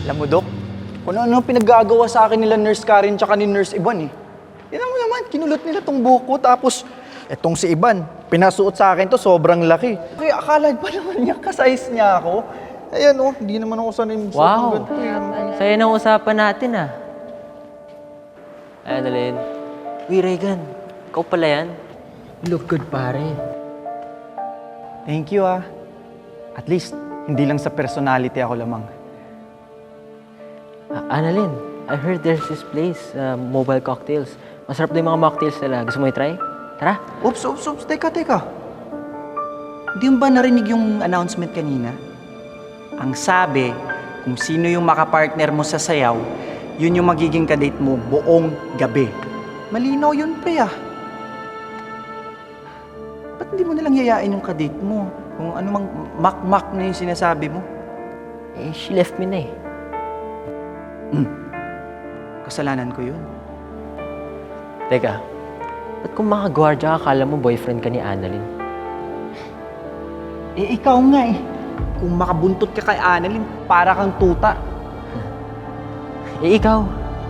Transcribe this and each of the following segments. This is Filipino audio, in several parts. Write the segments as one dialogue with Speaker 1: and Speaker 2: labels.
Speaker 1: Alam mo, Dok, kung ano pinaggagawa sa akin nila Nurse Karen tsaka ni Nurse Ivan eh. Tignan mo naman, kinulot nila tong buhok ko tapos etong si Ivan, pinasuot sa akin to sobrang laki. Kaya akala pa naman niya kasize niya ako. Ayan oh, hindi naman ako sanay magsuot ng
Speaker 2: Wow!
Speaker 1: ganito eh.
Speaker 2: Saya ng usapan natin ah. Ay, Annalyn. Uy, Regan. Ikaw pala yan? You look good, pare.
Speaker 1: Thank you ah. At least, hindi lang sa personality ako lamang.
Speaker 2: Annalyn, I heard there's this place, Mobile Cocktails. Masarap na yung mga mocktails nila. Gusto mo i-try? Tara.
Speaker 1: Oops. Teka. Hindi mo ba narinig yung announcement kanina? Ang sabi, kung sino yung makapartner mo sa sayaw, yun yung magiging kadate mo buong gabi. Malinaw yun, pre ah. Ba't hindi mo nalang yayain yung kadate mo? Kung ano mang mak-mak na yung sinasabi mo.
Speaker 2: Eh, she left me na eh.
Speaker 1: Kasalanan ko yun.
Speaker 2: Teka, ba't kung makagwardya akala mo boyfriend ka ni Annalyn?
Speaker 1: Eh, ikaw nga eh. Kung makabuntot ka kay Annalyn, para kang tuta.
Speaker 2: Eh, ikaw,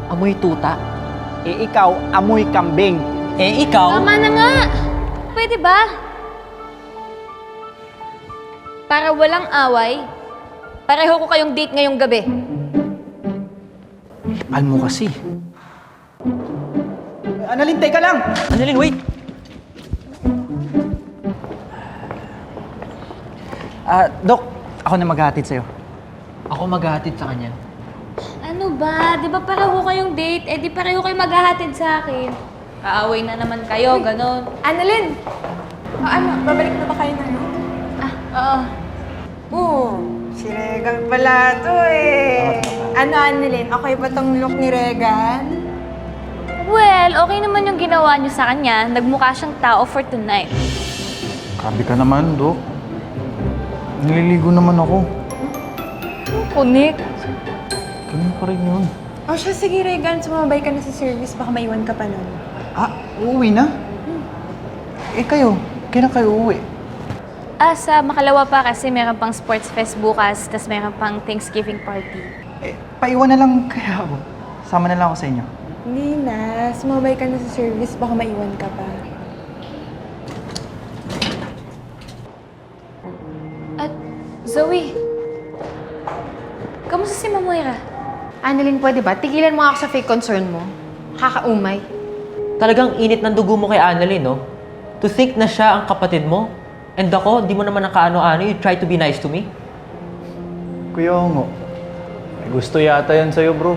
Speaker 2: amoy tuta.
Speaker 1: Eh, ikaw, amoy kambing.
Speaker 2: Eh, ikaw...
Speaker 3: Tama na nga! Pwede ba? Para walang away, pareho ko kayong date ngayong gabi.
Speaker 1: Mahal mo kasi. Annalyn, teka lang!
Speaker 2: Annalyn, wait!
Speaker 1: Dok, ako na maghahatid sa'yo.
Speaker 2: Ako maghahatid sa kanya.
Speaker 3: Ano ba? Di ba pareho kayong date? Eh di pareho kayo maghahatid sa akin. Kaaway na naman kayo, ganon.
Speaker 4: Annalyn! Ano, babalik na ba kayo na yun?
Speaker 3: Oo.
Speaker 4: Si Regan pala to eh. Ano, Annalyn? Okay ba tong look ni Regan?
Speaker 3: Well, okay naman yung ginawa niyo sa kanya. Nagmukha siyang tao for tonight.
Speaker 1: Grabe ka naman, Dok. Nililigo naman ako.
Speaker 3: Kunik.
Speaker 1: Ganun pa rin yun.
Speaker 4: O siya, sige Regan, sumabay ka na sa service. Baka maiwan ka pa nun.
Speaker 1: Uuwi na? Eh kayo, kailan kayo uuwi?
Speaker 3: Sa makalawa pa kasi meron pang sports fest bukas, tas meron pang Thanksgiving party.
Speaker 1: Eh, paiwan na lang kaya ako. Sama na lang ako sa inyo.
Speaker 4: Hindi na. Sumabay ka na sa service. Baka maiwan ka pa.
Speaker 3: At Zoe, kamusta si Mamoira?
Speaker 5: Annalyn, pwede ba? Tigilan mo ako sa fake concern mo. Kakaumay.
Speaker 2: Talagang init ng dugo mo kay Annalyn, no? To think na siya ang kapatid mo, and ako, di mo naman nakaano-ano, you try to be nice to me?
Speaker 1: Kuya Ongo, may gusto yata yan sa'yo, bro.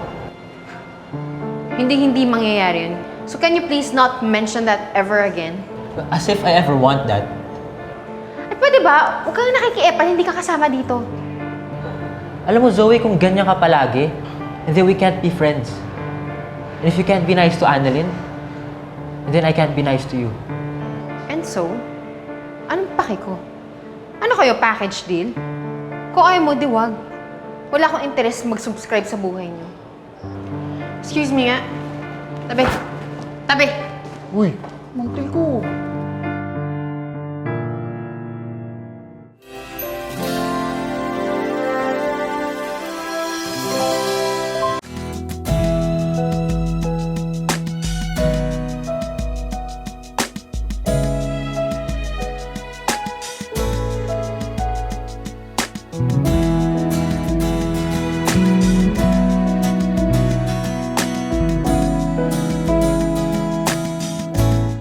Speaker 5: Hindi mangyayari yun. So can you please not mention that ever again?
Speaker 2: As if I ever want that.
Speaker 5: At pwede ba? Huwag kang nakikiepan, hindi ka kasama dito.
Speaker 2: Alam mo, Zoe, kung ganyan ka palagi, then we can't be friends. And if you can't be nice to Annalyn, then I can't be nice to you.
Speaker 5: And so, anong paki ko? Ano kayo, package deal? Kung ayaw mo, di wag. Wala akong interest mag-subscribe sa buhay niyo. Excuse me nga. Tabi.
Speaker 1: Uy, mantil ko.